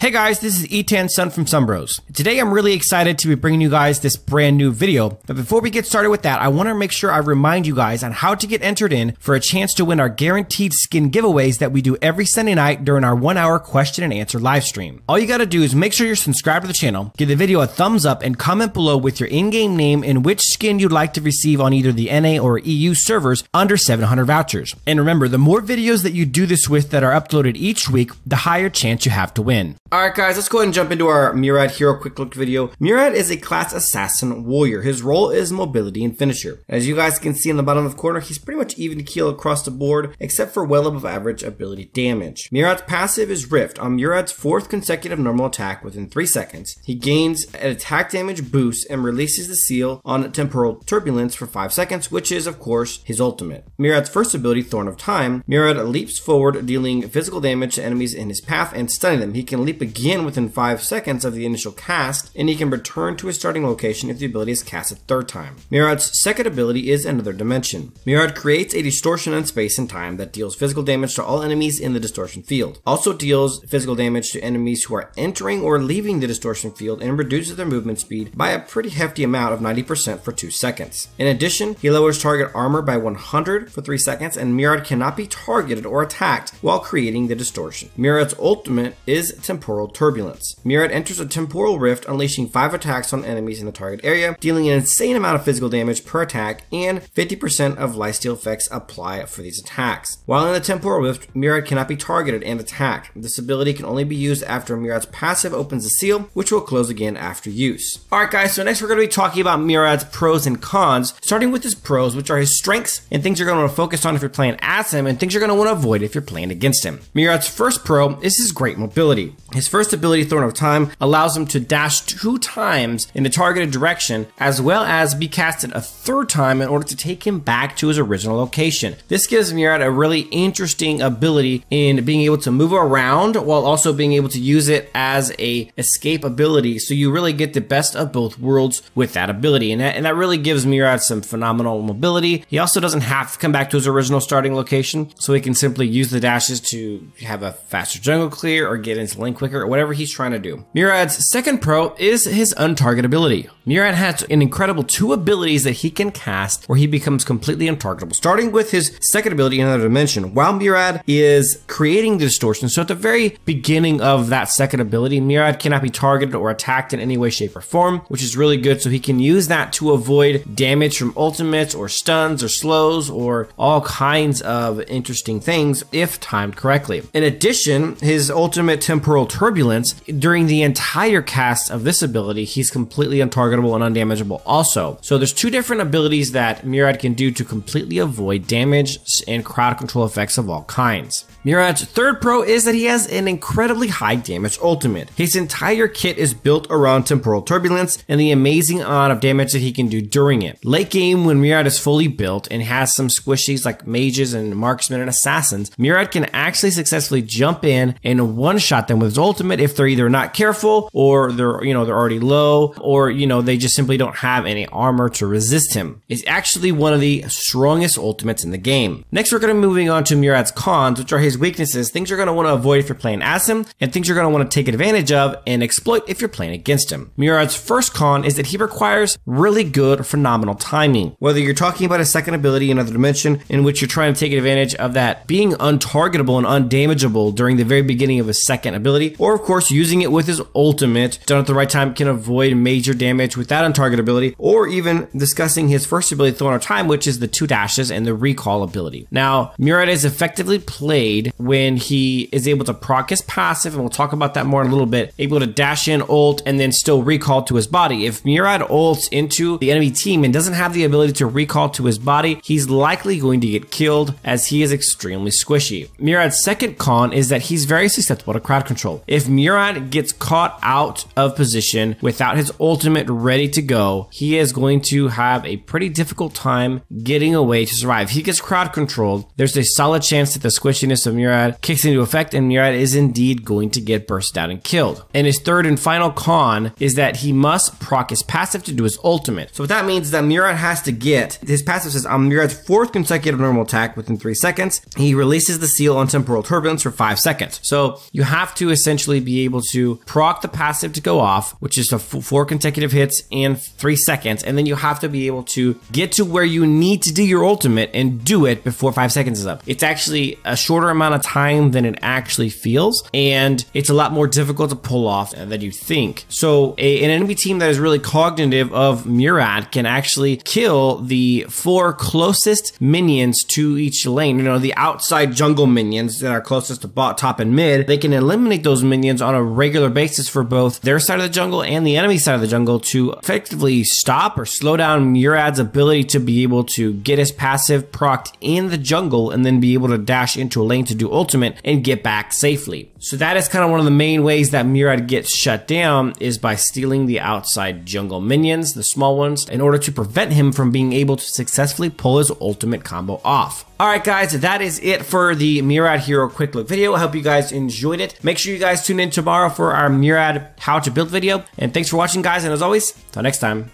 Hey guys, this is E10 Sun from Sunbros. Today I'm really excited to be bringing you guys this brand new video. But before we get started with that, I want to make sure I remind you guys on how to get entered in for a chance to win our guaranteed skin giveaways that we do every Sunday night during our 1-hour question and answer live stream. All you gotta do is make sure you're subscribed to the channel, give the video a thumbs up, and comment below with your in-game name and which skin you'd like to receive on either the NA or EU servers under 700 vouchers. And remember, the more videos that you do this with that are uploaded each week, the higher chance you have to win. Alright guys, let's go ahead and jump into our Murad hero quick look video. Murad is a class assassin warrior. His role is mobility and finisher. As you guys can see in the bottom left corner, he's pretty much even keel across the board, except for well above average ability damage. Murad's passive is Rift. On Murad's 4th consecutive normal attack within 3 seconds, he gains an attack damage boost and releases the seal on temporal turbulence for 5 seconds, which is of course his ultimate. Murad's first ability, Thorn of Time, Murad leaps forward, dealing physical damage to enemies in his path and stunning them. He can leap again within 5 seconds of the initial cast, and he can return to his starting location if the ability is cast a 3rd time. Murad's second ability is Another Dimension. Murad creates a distortion in space and time that deals physical damage to all enemies in the distortion field. Also deals physical damage to enemies who are entering or leaving the distortion field and reduces their movement speed by a pretty hefty amount of 90% for 2 seconds. In addition, he lowers target armor by 100 for 3 seconds, and Murad cannot be targeted or attacked while creating the distortion. Murad's ultimate is Temporal Turbulence. Murad enters a temporal rift, unleashing 5 attacks on enemies in the target area, dealing an insane amount of physical damage per attack, and 50% of lifesteal effects apply for these attacks. While in the temporal rift, Murad cannot be targeted and attacked. This ability can only be used after Murad's passive opens the seal, which will close again after use. Alright guys, so next we're going to be talking about Murad's pros and cons, starting with his pros, which are his strengths and things you're going to want to focus on if you're playing as him, and things you're going to want to avoid if you're playing against him. Murad's first pro is his great mobility. His first ability, Thorn of Time, allows him to dash 2 times in the targeted direction, as well as be casted a 3rd time in order to take him back to his original location. This gives Murad a really interesting ability in being able to move around while also being able to use it as a escape ability, so you really get the best of both worlds with that ability, and that really gives Murad some phenomenal mobility. He also doesn't have to come back to his original starting location, so he can simply use the dashes to have a faster jungle clear or get into lane quicker or whatever he's trying to do. Murad's second pro is his untargetability. Murad has an incredible 2 abilities that he can cast where he becomes completely untargetable. Starting with his second ability, Another Dimension. While Murad is creating the distortion, so at the very beginning of that second ability, Murad cannot be targeted or attacked in any way, shape, or form, which is really good, so he can use that to avoid damage from ultimates or stuns or slows or all kinds of interesting things if timed correctly. In addition, his ultimate Temporal Turbulence, during the entire cast of this ability, he's completely untargetable and undamageable also. So there's 2 different abilities that Murad can do to completely avoid damage and crowd control effects of all kinds. Murad's third pro is that he has an incredibly high damage ultimate. His entire kit is built around Temporal Turbulence and the amazing amount of damage that he can do during it. Late game, when Murad is fully built and has some squishies like mages and marksmen and assassins, Murad can actually successfully jump in and one-shot them with his ultimate if they're either not careful or they're already low, or they just simply don't have any armor to resist him. It's actually one of the strongest ultimates in the game. Next, we're going to be moving on to Murad's cons, which are his weaknesses, things you're going to want to avoid if you're playing as him, and things you're going to want to take advantage of and exploit if you're playing against him. Murad's first con is that he requires really good, phenomenal timing. Whether you're talking about a second ability, Another Dimension, in which you're trying to take advantage of that being untargetable and undamageable during the very beginning of his second ability, or of course using it with his ultimate, done at the right time, can avoid major damage with that untargetability, or even discussing his first ability, Thorn of Time, which is the 2 dashes and the recall ability. Now, Murad is effectively played when he is able to proc his passive, and we'll talk about that more in a little bit, able to dash in, ult, and then still recall to his body. If Murad ults into the enemy team and doesn't have the ability to recall to his body, he's likely going to get killed as he is extremely squishy. Murad's second con is that he's very susceptible to crowd control. If Murad gets caught out of position without his ultimate ready to go, he is going to have a pretty difficult time getting away to survive. If he gets crowd controlled, there's a solid chance that the squishiness of Murad kicks into effect and Murad is indeed going to get burst out and killed. And his third and final con is that he must proc his passive to do his ultimate. So what that means is that Murad has to get, his passive says on Murad's 4th consecutive normal attack within 3 seconds, he releases the seal on Temporal Turbulence for 5 seconds. So you have to essentially essentially be able to proc the passive to go off, which is 4 consecutive hits in 3 seconds. And then you have to be able to get to where you need to do your ultimate and do it before 5 seconds is up. It's actually a shorter amount of time than it actually feels, and it's a lot more difficult to pull off than you think. So an enemy team that is really cognitive of Murad can actually kill the 4 closest minions to each lane. You know, the outside jungle minions that are closest to bot, top, and mid. They can eliminate those minions on a regular basis for both their side of the jungle and the enemy side of the jungle to effectively stop or slow down Murad's ability to be able to get his passive procced in the jungle and then be able to dash into a lane to do ultimate and get back safely. So that is kind of one of the main ways that Murad gets shut down, is by stealing the outside jungle minions, the small ones, in order to prevent him from being able to successfully pull his ultimate combo off. Alright guys, that is it for the Murad Hero quick look video. I hope you guys enjoyed it. Make sure you guys tune in tomorrow for our Murad how to build video. And thanks for watching guys, and as always, until next time.